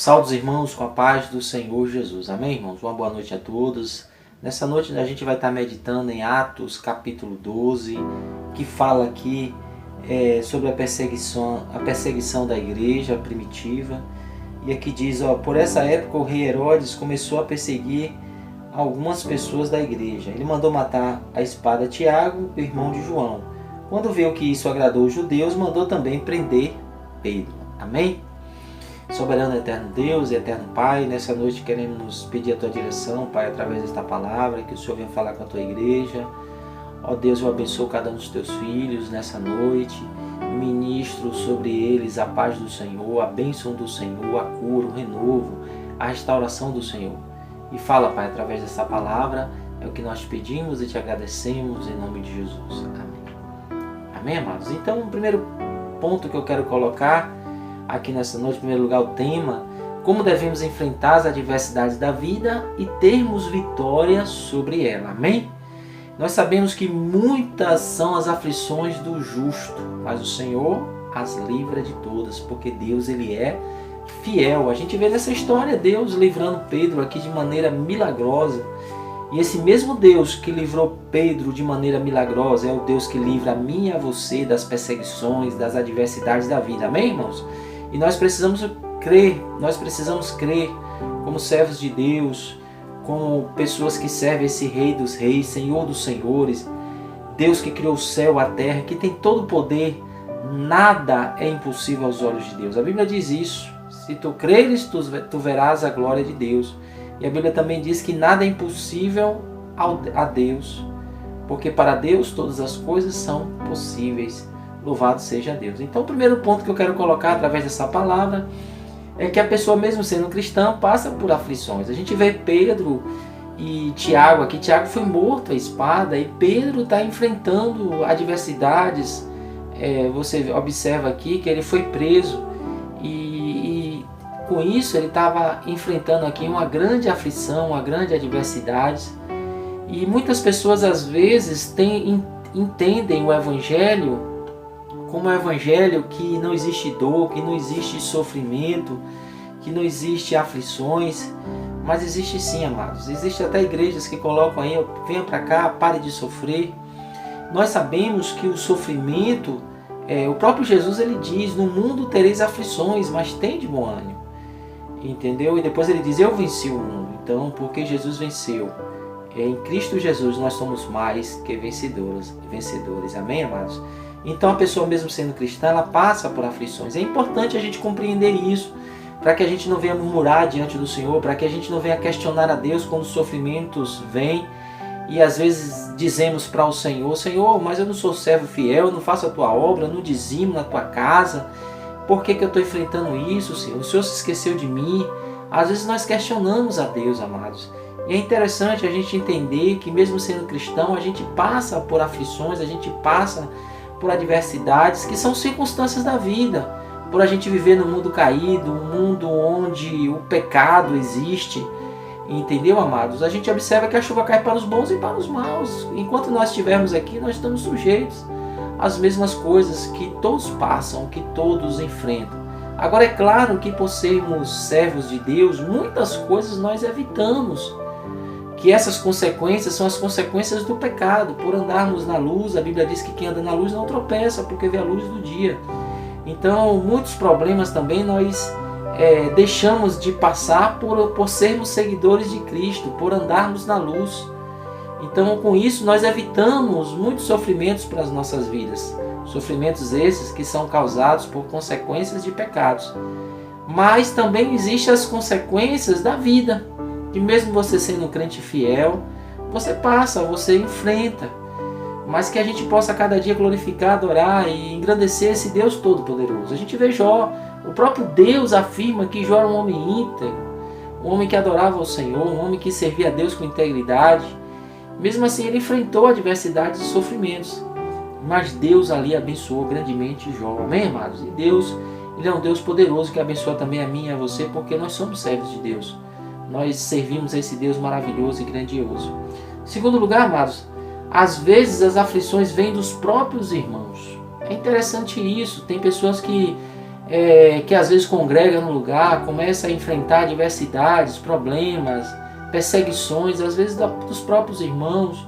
Saúde os irmãos com a paz do Senhor Jesus. Amém, irmãos? Uma boa noite a todos. Nessa noite a gente vai estar meditando em Atos capítulo 12, que fala aqui sobre a perseguição da igreja primitiva. E aqui diz, por essa época o rei Herodes começou a perseguir algumas pessoas da igreja. Ele mandou matar a espada Tiago, o irmão de João. Quando viu que isso agradou os judeus, mandou também prender Pedro. Amém? Soberano eterno Deus e eterno Pai, nessa noite queremos pedir a Tua direção, Pai, através desta palavra, que o Senhor venha falar com a Tua igreja. Ó Deus, eu abençoo cada um dos Teus filhos nessa noite, ministro sobre eles a paz do Senhor, a bênção do Senhor, a cura, o renovo, a restauração do Senhor. E fala, Pai, através dessa palavra, é o que nós te pedimos e te agradecemos em nome de Jesus. Amém. Amém, amados? Então, o primeiro ponto que eu quero colocar aqui nessa noite, em primeiro lugar, o tema: como devemos enfrentar as adversidades da vida e termos vitória sobre ela. Amém? Nós sabemos que muitas são as aflições do justo, mas o Senhor as livra de todas, porque Deus, Ele é fiel. A gente vê nessa história Deus livrando Pedro aqui de maneira milagrosa. E esse mesmo Deus que livrou Pedro de maneira milagrosa é o Deus que livra a mim e a você das perseguições, das adversidades da vida. Amém, irmãos? E nós precisamos crer como servos de Deus, como pessoas que servem esse Rei dos Reis, Senhor dos Senhores, Deus que criou o céu, a terra, que tem todo o poder. Nada é impossível aos olhos de Deus. A Bíblia diz isso. Se tu creres, tu verás a glória de Deus. E a Bíblia também diz que nada é impossível a Deus, porque para Deus todas as coisas são possíveis. Louvado seja Deus. Então o primeiro ponto que eu quero colocar através dessa palavra é que a pessoa, mesmo sendo cristã, passa por aflições. A gente vê Pedro e Tiago aqui. Tiago foi morto à espada e Pedro está enfrentando adversidades. Você observa aqui que ele foi preso e com isso ele estava enfrentando aqui uma grande aflição, uma grande adversidade. E muitas pessoas às vezes entendem o Evangelho como um evangelho que não existe dor, que não existe sofrimento, que não existe aflições, mas existe sim, amados. Existem até igrejas que colocam aí, venha para cá, pare de sofrer. Nós sabemos que o sofrimento, o próprio Jesus ele diz, no mundo tereis aflições, mas tende bom ânimo. Entendeu? E depois ele diz, eu venci o mundo. Então, porque Jesus venceu, em Cristo Jesus nós somos mais que vencedores. Amém, amados? Então a pessoa, mesmo sendo cristã, ela passa por aflições. É importante a gente compreender isso, para que a gente não venha murmurar diante do Senhor, para que a gente não venha questionar a Deus quando os sofrimentos vêm. E às vezes dizemos para o Senhor, Senhor, mas eu não sou servo fiel, eu não faço a tua obra, eu não dizimo na tua casa. Por que eu estou enfrentando isso, Senhor? O Senhor se esqueceu de mim. Às vezes nós questionamos a Deus, amados. E é interessante a gente entender que mesmo sendo cristão, a gente passa por aflições, a gente passa por adversidades que são circunstâncias da vida, por a gente viver num mundo caído, um mundo onde o pecado existe, entendeu, amados? A gente observa que a chuva cai para os bons e para os maus. Enquanto nós estivermos aqui, nós estamos sujeitos às mesmas coisas que todos passam, que todos enfrentam. Agora é claro que por sermos servos de Deus, muitas coisas nós evitamos, que essas consequências são as consequências do pecado. Por andarmos na luz, a Bíblia diz que quem anda na luz não tropeça, porque vê a luz do dia. Então, muitos problemas também nós deixamos de passar por sermos seguidores de Cristo, por andarmos na luz. Então, com isso, nós evitamos muitos sofrimentos para as nossas vidas. Sofrimentos esses que são causados por consequências de pecados. Mas também existem as consequências da vida, que mesmo você sendo um crente fiel, você passa, você enfrenta, mas que a gente possa cada dia glorificar, adorar e engrandecer esse Deus Todo-Poderoso. A gente vê Jó, o próprio Deus afirma que Jó era um homem íntegro, um homem que adorava o Senhor, um homem que servia a Deus com integridade. Mesmo assim ele enfrentou adversidades e sofrimentos, mas Deus ali abençoou grandemente Jó. Amém, amados? E Deus, Ele é um Deus poderoso que abençoa também a mim e a você, porque nós somos servos de Deus. Nós servimos a esse Deus maravilhoso e grandioso. Em segundo lugar, amados, às vezes as aflições vêm dos próprios irmãos. É interessante isso. Tem pessoas que que às vezes congrega no lugar, começa a enfrentar adversidades, problemas, perseguições, às vezes dos próprios irmãos,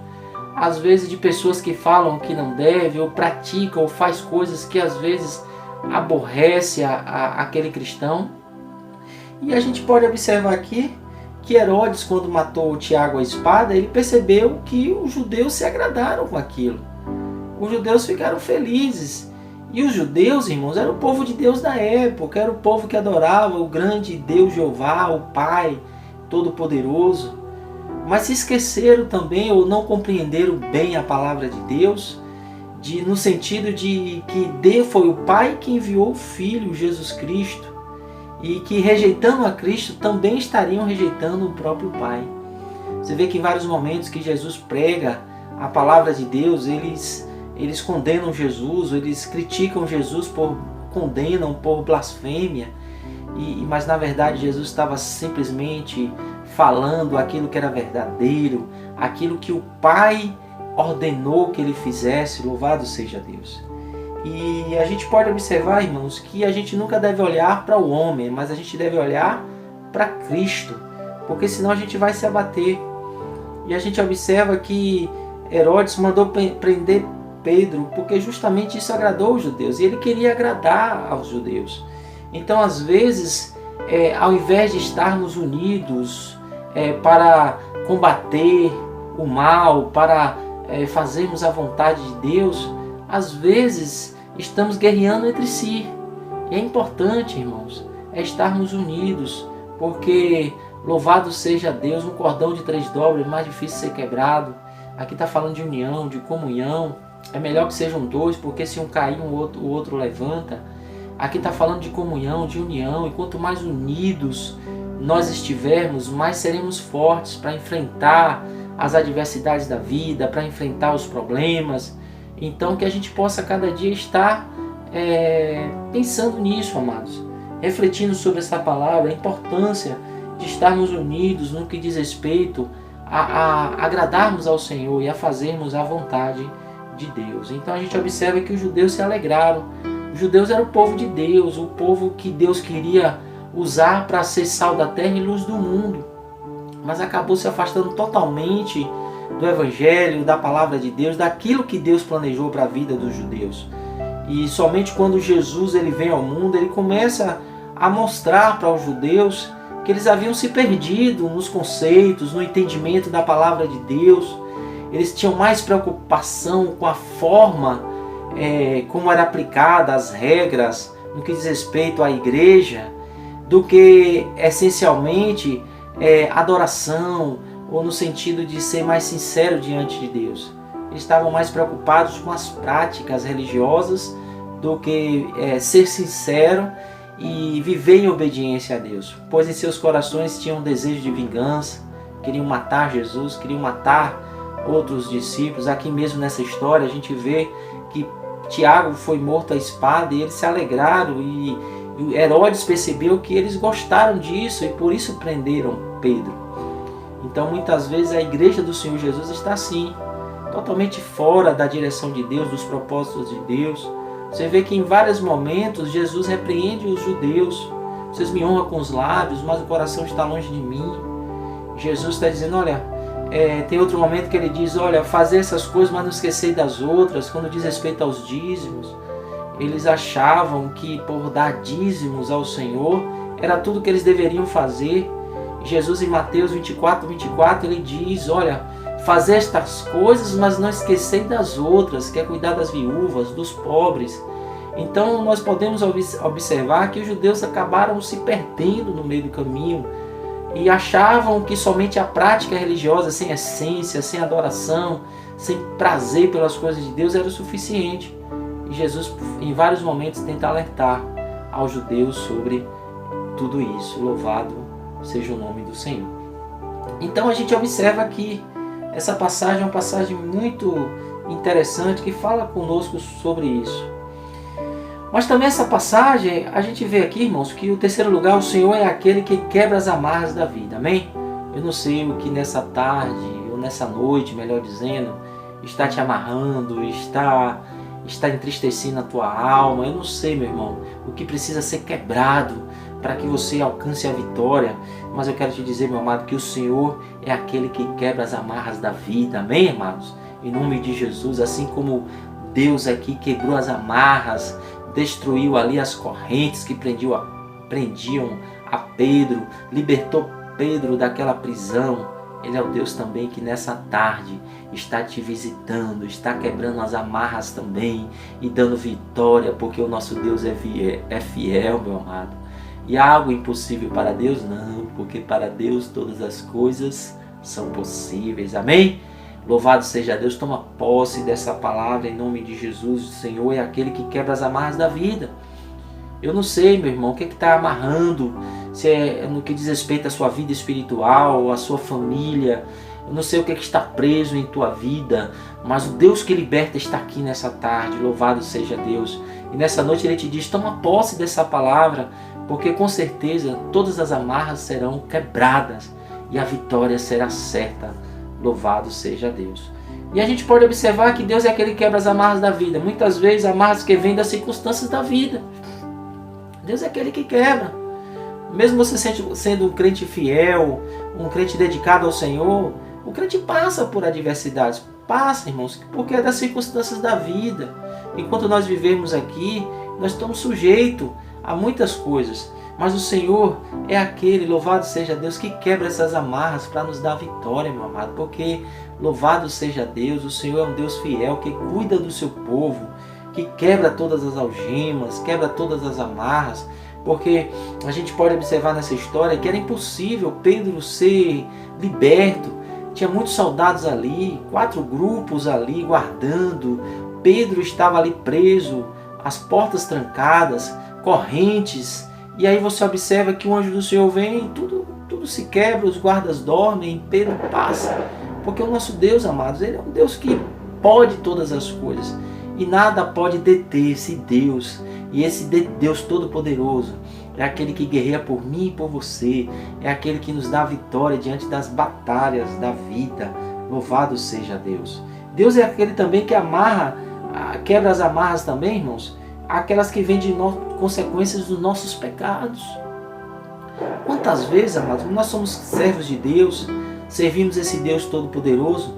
às vezes de pessoas que falam que não deve, ou praticam, ou faz coisas que às vezes aborrece aquele cristão. E a gente pode observar aqui que Herodes, quando matou Tiago à espada, ele percebeu que os judeus se agradaram com aquilo. Os judeus ficaram felizes. E os judeus, irmãos, eram o povo de Deus da época, era o povo que adorava o grande Deus Jeová, o Pai Todo-Poderoso. Mas se esqueceram também, ou não compreenderam bem a palavra de Deus, no sentido de que Deus foi o Pai que enviou o Filho, Jesus Cristo, e que rejeitando a Cristo também estariam rejeitando o próprio Pai. Você vê que em vários momentos que Jesus prega a palavra de Deus, eles condenam Jesus, eles criticam Jesus, condenam por blasfêmia, mas na verdade Jesus estava simplesmente falando aquilo que era verdadeiro, aquilo que o Pai ordenou que ele fizesse. Louvado seja Deus. E a gente pode observar, irmãos, que a gente nunca deve olhar para o homem, mas a gente deve olhar para Cristo, porque senão a gente vai se abater. E a gente observa que Herodes mandou prender Pedro, porque justamente isso agradou os judeus, e ele queria agradar aos judeus. Então, às vezes, ao invés de estarmos unidos para combater o mal, para fazermos a vontade de Deus, às vezes estamos guerreando entre si. E é importante, irmãos, estarmos unidos, porque louvado seja Deus, um cordão de 3 dobras é mais difícil de ser quebrado. Aqui está falando de união, de comunhão. É melhor que sejam 2, porque se um cair, o outro levanta. Aqui está falando de comunhão, de união, e quanto mais unidos nós estivermos, mais seremos fortes para enfrentar as adversidades da vida, para enfrentar os problemas. Então que a gente possa cada dia estar pensando nisso, amados, refletindo sobre essa palavra, a importância de estarmos unidos no que diz respeito a agradarmos ao Senhor e a fazermos a vontade de Deus. Então a gente observa que os judeus se alegraram. Os judeus eram o povo de Deus, o povo que Deus queria usar para ser sal da terra e luz do mundo, mas acabou se afastando totalmente do Evangelho, da palavra de Deus, daquilo que Deus planejou para a vida dos judeus. E somente quando Jesus ele vem ao mundo, ele começa a mostrar para os judeus que eles haviam se perdido nos conceitos, no entendimento da palavra de Deus. Eles tinham mais preocupação com a forma como era aplicada as regras no que diz respeito à igreja, do que essencialmente adoração, ou no sentido de ser mais sincero diante de Deus. Eles estavam mais preocupados com as práticas religiosas do que ser sincero e viver em obediência a Deus, pois em seus corações tinham um desejo de vingança, queriam matar Jesus, queriam matar outros discípulos. Aqui mesmo nessa história a gente vê que Tiago foi morto à espada e eles se alegraram, e Herodes percebeu que eles gostaram disso e por isso prenderam Pedro. Então muitas vezes a igreja do Senhor Jesus está assim, totalmente fora da direção de Deus, dos propósitos de Deus. Você vê que em vários momentos Jesus repreende os judeus. Vocês me honram com os lábios, mas o coração está longe de mim. Jesus está dizendo, olha, tem outro momento que ele diz, olha, fazer essas coisas, mas não esquecer das outras. Quando diz respeito aos dízimos, eles achavam que por dar dízimos ao Senhor era tudo que eles deveriam fazer. Jesus em Mateus 24, ele diz, olha, fazer estas coisas, mas não esquecer das outras, que é cuidar das viúvas, dos pobres. Então nós podemos observar que os judeus acabaram se perdendo no meio do caminho e achavam que somente a prática religiosa, sem essência, sem adoração, sem prazer pelas coisas de Deus, era o suficiente. E Jesus em vários momentos tenta alertar aos judeus sobre tudo isso. Louvado seja o nome do Senhor. Então a gente observa que essa passagem é uma passagem muito interessante que fala conosco sobre isso. Mas também essa passagem, a gente vê aqui, irmãos, que o terceiro lugar, o Senhor é aquele que quebra as amarras da vida. Amém? Eu não sei o que nessa tarde, ou nessa noite, melhor dizendo, está te amarrando, está está entristecendo a tua alma. Eu não sei, meu irmão, o que precisa ser quebrado para que você alcance a vitória. Mas eu quero te dizer, meu amado, que o Senhor é aquele que quebra as amarras da vida. Amém, irmãos? Em nome de Jesus, assim como Deus aqui quebrou as amarras, destruiu ali as correntes que prendiam a Pedro, libertou Pedro daquela prisão. Ele é o Deus também que nessa tarde está te visitando, está quebrando as amarras também e dando vitória, porque o nosso Deus é fiel, meu amado. E há algo impossível para Deus? Não, porque para Deus todas as coisas são possíveis. Amém? Louvado seja Deus. Toma posse dessa palavra em nome de Jesus. O Senhor é aquele que quebra as amarras da vida. Eu não sei, meu irmão, o que está amarrando, se é no que diz respeito à sua vida espiritual, à sua família. Eu não sei o que está preso em tua vida, mas o Deus que liberta está aqui nessa tarde. Louvado seja Deus. E nessa noite Ele te diz, toma posse dessa palavra, porque com certeza todas as amarras serão quebradas e a vitória será certa. Louvado seja Deus. E a gente pode observar que Deus é aquele que quebra as amarras da vida. Muitas vezes amarras que vêm das circunstâncias da vida. Deus é aquele que quebra. Mesmo você sendo um crente fiel, um crente dedicado ao Senhor, o crente passa por adversidades. Passa, irmãos, porque é das circunstâncias da vida. Enquanto nós vivemos aqui, nós estamos sujeitos a muitas coisas. Mas o Senhor é aquele, louvado seja Deus, que quebra essas amarras para nos dar vitória, meu amado. Porque, louvado seja Deus, o Senhor é um Deus fiel, que cuida do seu povo, que quebra todas as algemas, quebra todas as amarras. Porque a gente pode observar nessa história que era impossível Pedro ser liberto. Tinha muitos soldados ali, 4 grupos ali guardando. Pedro estava ali preso, as portas trancadas, correntes. E aí você observa que o anjo do Senhor vem, tudo se quebra, os guardas dormem, Pedro passa. Porque o nosso Deus, amados, Ele é um Deus que pode todas as coisas. E nada pode deter esse Deus. E esse Deus Todo-Poderoso é aquele que guerreia por mim e por você. É aquele que nos dá vitória diante das batalhas da vida. Louvado seja Deus. Deus é aquele também que quebra as amarras também, irmãos. Aquelas que vêm de consequências dos nossos pecados. Quantas vezes, amados, nós somos servos de Deus, servimos esse Deus Todo-Poderoso,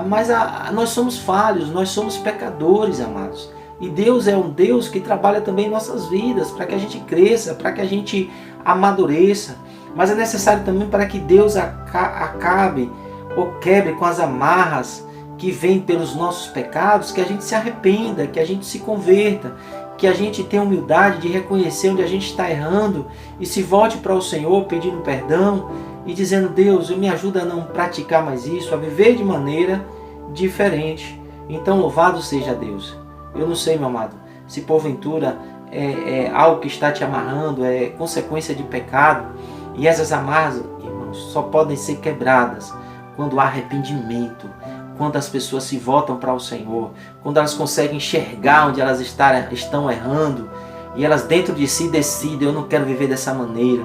mas nós somos falhos, nós somos pecadores, amados. E Deus é um Deus que trabalha também em nossas vidas, para que a gente cresça, para que a gente amadureça. Mas é necessário também para que Deus acabe ou quebre com as amarras que vêm pelos nossos pecados, que a gente se arrependa, que a gente se converta, que a gente tenha humildade de reconhecer onde a gente está errando e se volte para o Senhor pedindo perdão e dizendo, Deus, me ajuda a não praticar mais isso, a viver de maneira diferente. Então louvado seja Deus. Eu não sei, meu amado, se porventura é algo que está te amarrando, é consequência de pecado, e essas amarras, irmãos, só podem ser quebradas quando há arrependimento, quando as pessoas se voltam para o Senhor, quando elas conseguem enxergar onde elas estão errando, e elas dentro de si decidem, eu não quero viver dessa maneira,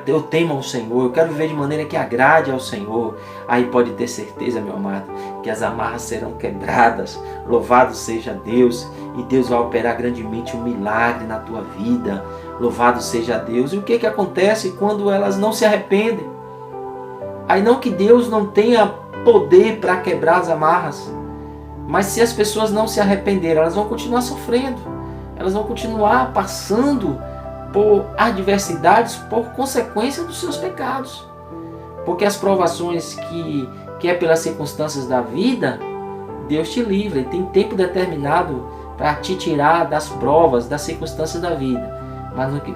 eu temo ao Senhor, eu quero viver de maneira que agrade ao Senhor. Aí pode ter certeza, meu amado, que as amarras serão quebradas. Louvado seja Deus, e Deus vai operar grandemente um milagre na tua vida. Louvado seja Deus. E o que acontece quando elas não se arrependem? Aí não que Deus não tenha poder para quebrar as amarras, mas se as pessoas não se arrependerem, elas vão continuar sofrendo. Elas vão continuar passando por adversidades por consequência dos seus pecados. Porque as provações que é pelas circunstâncias da vida, Deus te livra. Ele tem tempo determinado para te tirar das provas, das circunstâncias da vida.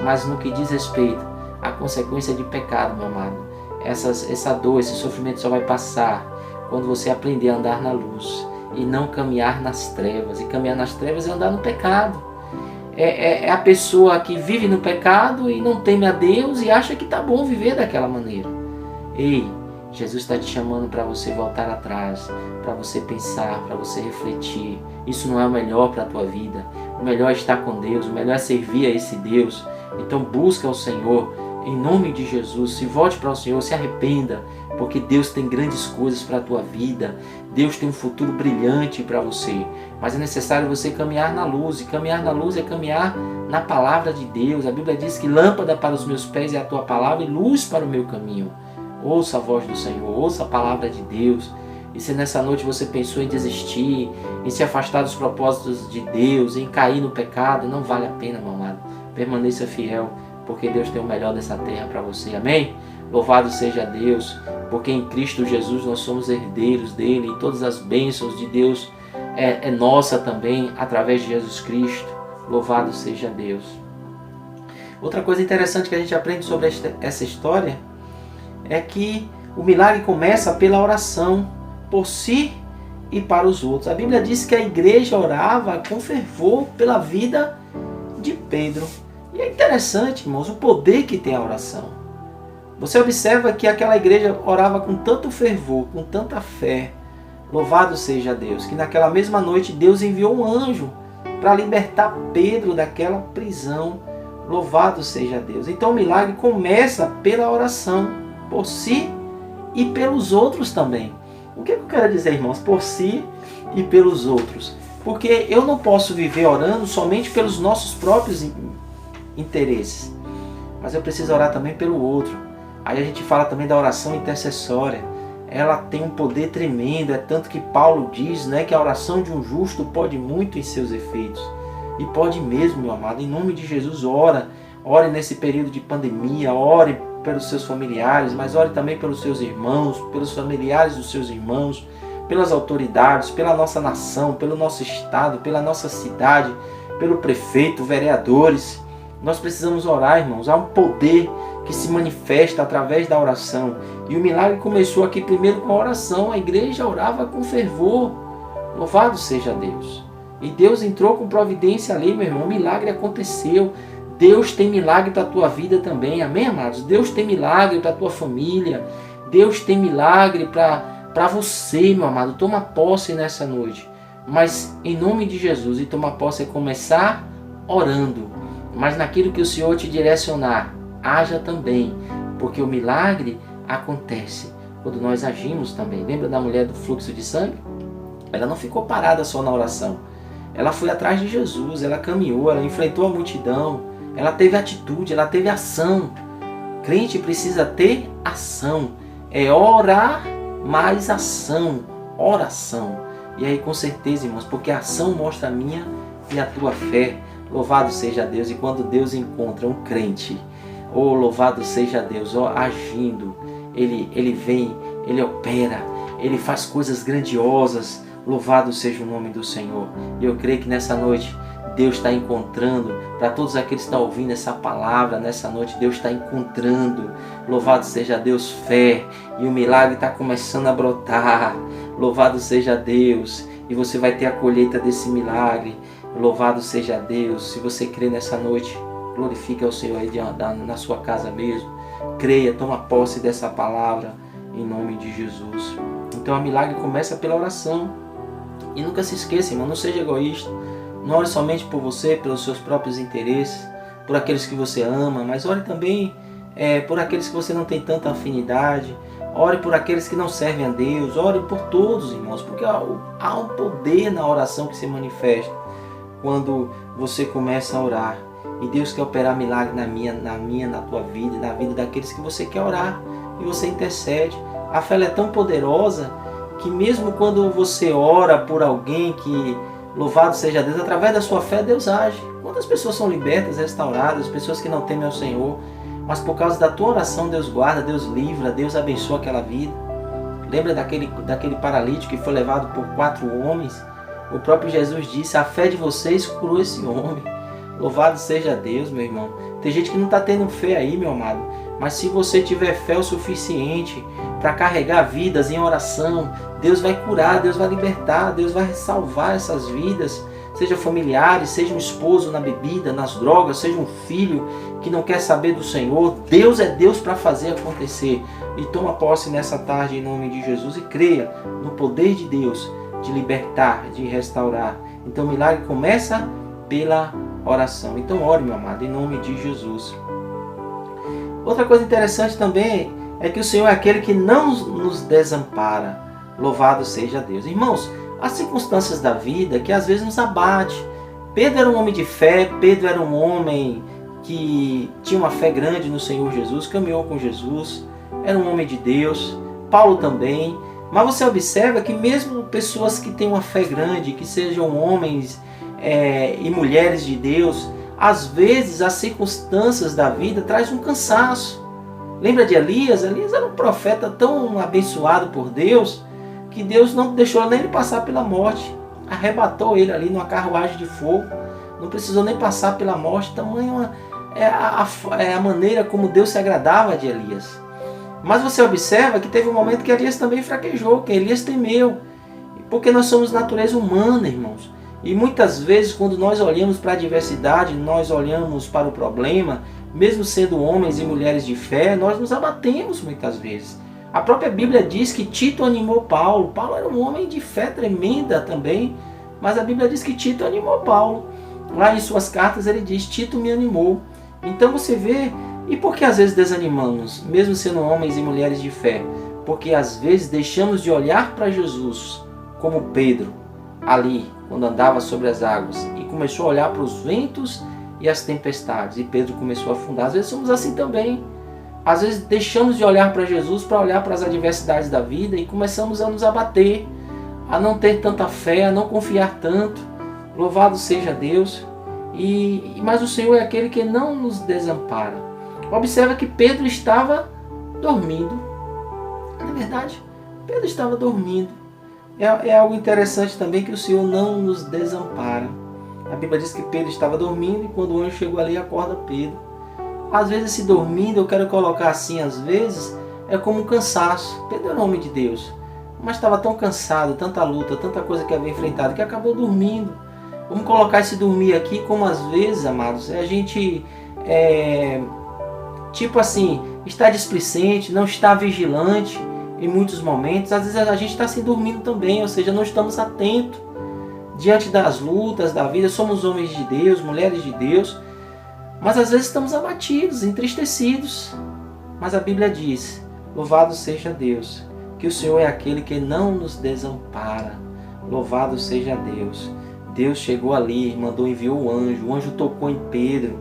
Mas no que diz respeito à consequência de pecado, meu amado, essa dor, esse sofrimento só vai passar quando você aprender a andar na luz e não caminhar nas trevas. E caminhar nas trevas é andar no pecado. É a pessoa que vive no pecado e não teme a Deus e acha que está bom viver daquela maneira. Ei, Jesus está te chamando para você voltar atrás, para você pensar, para você refletir. Isso não é o melhor para a tua vida. O melhor é estar com Deus, o melhor é servir a esse Deus. Então busca o Senhor, em nome de Jesus, se volte para o Senhor, se arrependa, porque Deus tem grandes coisas para a tua vida, Deus tem um futuro brilhante para você, mas é necessário você caminhar na luz, e caminhar na luz é caminhar na palavra de Deus. A Bíblia diz que lâmpada para os meus pés é a tua palavra e luz para o meu caminho. Ouça a voz do Senhor, ouça a palavra de Deus. E se nessa noite você pensou em desistir, em se afastar dos propósitos de Deus, em cair no pecado, não vale a pena, meu amado. Permaneça fiel, porque Deus tem o melhor dessa terra para você. Amém? Louvado seja Deus, porque em Cristo Jesus nós somos herdeiros dele, e todas as bênçãos de Deus é nossa também, através de Jesus Cristo. Louvado seja Deus. Outra coisa interessante que a gente aprende sobre essa história é que o milagre começa pela oração por si e para os outros. A Bíblia diz que a igreja orava com fervor pela vida de Pedro. E é interessante, irmãos, o poder que tem a oração. Você observa que aquela igreja orava com tanto fervor, com tanta fé. Louvado seja Deus, que naquela mesma noite Deus enviou um anjo para libertar Pedro daquela prisão. Louvado seja Deus. Então o milagre começa pela oração, por si e pelos outros também. O que eu quero dizer, irmãos? Por si e pelos outros. Porque eu não posso viver orando somente pelos nossos próprios interesses, mas eu preciso orar também pelo outro. Aí a gente fala também da oração intercessória. Ela tem um poder tremendo, é tanto que Paulo diz, né, que a oração de um justo pode muito em seus efeitos. E pode mesmo, meu amado. Em nome de Jesus, ore nesse período de pandemia, ore pelos seus familiares, mas ore também pelos seus irmãos, pelos familiares dos seus irmãos, pelas autoridades, pela nossa nação, pelo nosso estado, pela nossa cidade, pelo prefeito, vereadores. Nós precisamos orar, irmãos. Há um poder que se manifesta através da oração. E o milagre começou aqui primeiro com a oração. A igreja orava com fervor. Louvado seja Deus. E Deus entrou com providência ali, meu irmão. O milagre aconteceu. Deus tem milagre para a tua vida também. Amém, amados? Deus tem milagre para a tua família. Deus tem milagre para você, meu amado. Toma posse nessa noite. Mas em nome de Jesus, e tomar posse é começar orando. Mas naquilo que o Senhor te direcionar, haja também. Porque o milagre acontece quando nós agimos também. Lembra da mulher do fluxo de sangue? Ela não ficou parada só na oração. Ela foi atrás de Jesus, ela caminhou, ela enfrentou a multidão. Ela teve atitude, ela teve ação. Crente precisa ter ação. É orar mais ação. Oração. E aí com certeza, irmãos, porque a ação mostra a minha e a tua fé. Louvado seja Deus. E quando Deus encontra um crente, louvado seja Deus, agindo, ele vem, ele opera, ele faz coisas grandiosas. Louvado seja o nome do Senhor. E eu creio que nessa noite Deus está encontrando, para todos aqueles que estão ouvindo essa palavra, nessa noite Deus está encontrando, louvado seja Deus, fé, e o milagre está começando a brotar, louvado seja Deus, e você vai ter a colheita desse milagre, louvado seja Deus. Se você crê nessa noite, glorifique ao Senhor aí na sua casa mesmo, creia, toma posse dessa palavra, em nome de Jesus. Então o milagre começa pela oração, e nunca se esqueça, irmão, não seja egoísta. Não ore somente por você, pelos seus próprios interesses, por aqueles que você ama, mas ore também por aqueles que você não tem tanta afinidade. Ore por aqueles que não servem a Deus. Ore por todos, irmãos, porque há um poder na oração que se manifesta quando você começa a orar. E Deus quer operar milagre na tua vida, na vida daqueles que você quer orar. E você intercede. A fé é tão poderosa que mesmo quando você ora por alguém que, louvado seja Deus, através da sua fé Deus age. Quantas pessoas são libertas, restauradas, pessoas que não temem ao Senhor, mas por causa da tua oração Deus guarda, Deus livra, Deus abençoa aquela vida. Lembra daquele paralítico que foi levado por 4 homens? O próprio Jesus disse, a fé de vocês curou esse homem. Louvado seja Deus, meu irmão. Tem gente que não está tendo fé aí, meu amado, mas se você tiver fé o suficiente para carregar vidas em oração, Deus vai curar, Deus vai libertar, Deus vai salvar essas vidas, seja familiares, seja um esposo na bebida, nas drogas, seja um filho que não quer saber do Senhor. Deus é Deus para fazer acontecer. E toma posse nessa tarde em nome de Jesus e creia no poder de Deus de libertar, de restaurar. Então o milagre começa pela oração. Então ore, meu amado, em nome de Jesus. Outra coisa interessante também é que o Senhor é aquele que não nos desampara. Louvado seja Deus. Irmãos, há circunstâncias da vida que às vezes nos abate. Pedro era um homem de fé, Pedro era um homem que tinha uma fé grande no Senhor Jesus, caminhou com Jesus, era um homem de Deus, Paulo também. Mas você observa que mesmo pessoas que têm uma fé grande, que sejam homens e mulheres de Deus, às vezes as circunstâncias da vida trazem um cansaço. Lembra de Elias? Elias era um profeta tão abençoado por Deus, que Deus não deixou nem ele passar pela morte. Arrebatou ele ali numa carruagem de fogo. Não precisou nem passar pela morte. Tamanho é a maneira como Deus se agradava de Elias. Mas você observa que teve um momento que Elias também fraquejou, que Elias temeu. Porque nós somos natureza humana, irmãos. E muitas vezes quando nós olhamos para a adversidade, nós olhamos para o problema, mesmo sendo homens e mulheres de fé, nós nos abatemos muitas vezes. A própria Bíblia diz que Tito animou Paulo. Paulo era um homem de fé tremenda também, mas a Bíblia diz que Tito animou Paulo. Lá em suas cartas ele diz, Tito me animou. Então você vê, e por que às vezes desanimamos, mesmo sendo homens e mulheres de fé? Porque às vezes deixamos de olhar para Jesus, como Pedro, ali, quando andava sobre as águas, e começou a olhar para os ventos e as tempestades, e Pedro começou a afundar. Às vezes somos assim também. Às vezes deixamos de olhar para Jesus para olhar para as adversidades da vida e começamos a nos abater, a não ter tanta fé, a não confiar tanto. Louvado seja Deus. Mas o Senhor é aquele que não nos desampara. Observa que Pedro estava dormindo. Na verdade, Pedro estava dormindo. É algo interessante também que o Senhor não nos desampara. A Bíblia diz que Pedro estava dormindo e quando o anjo chegou ali, acorda Pedro. Às vezes esse dormindo, eu quero colocar assim, às vezes, é como um cansaço. Pedro era um homem de Deus, mas estava tão cansado, tanta luta, tanta coisa que havia enfrentado, que acabou dormindo. Vamos colocar esse dormir aqui como às vezes, amados, a gente, tipo assim, está displicente, não está vigilante em muitos momentos. Às vezes a gente está assim dormindo também, ou seja, não estamos atentos diante das lutas da vida. Somos homens de Deus, mulheres de Deus, mas às vezes estamos abatidos, entristecidos. Mas a Bíblia diz, louvado seja Deus, que o Senhor é aquele que não nos desampara. Louvado seja Deus. Deus chegou ali, enviou o anjo tocou em Pedro.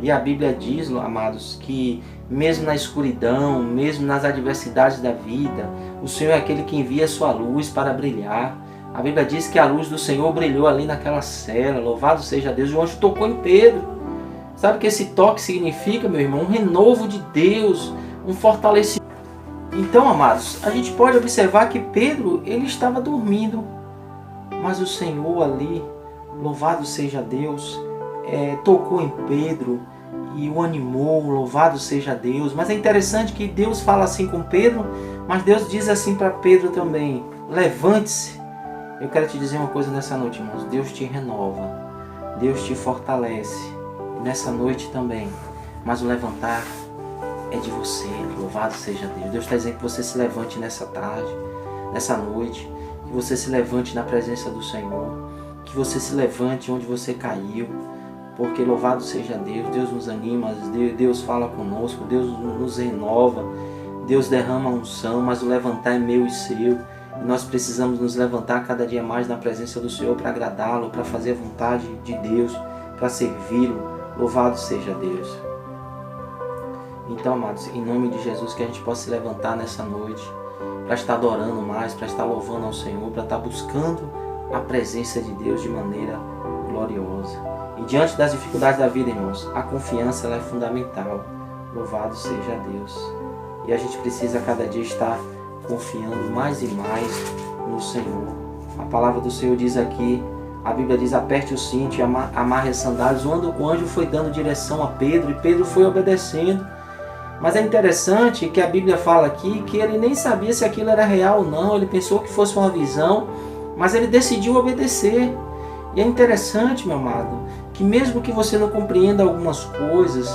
E a Bíblia diz, amados, que mesmo na escuridão, mesmo nas adversidades da vida, o Senhor é aquele que envia a sua luz para brilhar. A Bíblia diz que a luz do Senhor brilhou ali naquela cela. Louvado seja Deus. O anjo tocou em Pedro. Sabe o que esse toque significa, meu irmão? Um renovo de Deus, um fortalecimento. Então, amados, a gente pode observar que Pedro, ele estava dormindo, mas o Senhor ali, louvado seja Deus, tocou em Pedro e o animou, louvado seja Deus. Mas é interessante que Deus fala assim com Pedro, mas Deus diz assim para Pedro também, levante-se. Eu quero te dizer uma coisa nessa noite, irmãos, Deus te renova, Deus te fortalece. Nessa noite também, mas o levantar é de você, louvado seja Deus. Deus está dizendo que você se levante nessa tarde, nessa noite, que você se levante na presença do Senhor, que você se levante onde você caiu, porque louvado seja Deus. Deus nos anima, Deus fala conosco, Deus nos renova, Deus derrama a unção, mas o levantar é meu e seu, e nós precisamos nos levantar cada dia mais na presença do Senhor para agradá-lo, para fazer a vontade de Deus, para servi-lo. Louvado seja Deus. Então, amados, em nome de Jesus, que a gente possa se levantar nessa noite para estar adorando mais, para estar louvando ao Senhor, para estar buscando a presença de Deus de maneira gloriosa. E diante das dificuldades da vida, irmãos, a confiança ela é fundamental. Louvado seja Deus. E a gente precisa cada dia estar confiando mais e mais no Senhor. A palavra do Senhor diz aqui, a Bíblia diz, aperte o cinto e amarre as sandálias. O anjo foi dando direção a Pedro e Pedro foi obedecendo. Mas é interessante que a Bíblia fala aqui que ele nem sabia se aquilo era real ou não. Ele pensou que fosse uma visão, mas ele decidiu obedecer. E é interessante, meu amado, que mesmo que você não compreenda algumas coisas,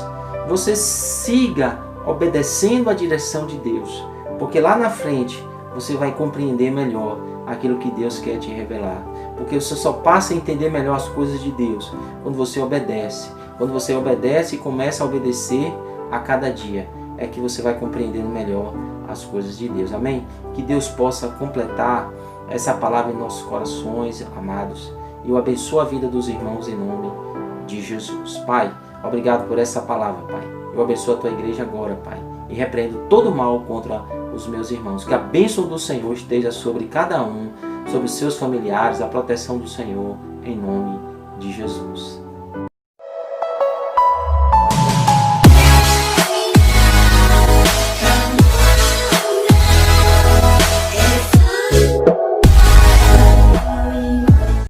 você siga obedecendo a direção de Deus. Porque lá na frente você vai compreender melhor aquilo que Deus quer te revelar. Porque você só passa a entender melhor as coisas de Deus quando você obedece. Quando você obedece e começa a obedecer a cada dia. é que você vai compreendendo melhor as coisas de Deus. Amém? Que Deus possa completar essa palavra em nossos corações, amados. E eu abençoo a vida dos irmãos em nome de Jesus. Pai, obrigado por essa palavra, Pai. Eu abençoo a tua igreja agora, Pai. E repreendo todo mal contra os meus irmãos. Que a bênção do Senhor esteja sobre cada um, sobre os seus familiares, a proteção do Senhor, em nome de Jesus.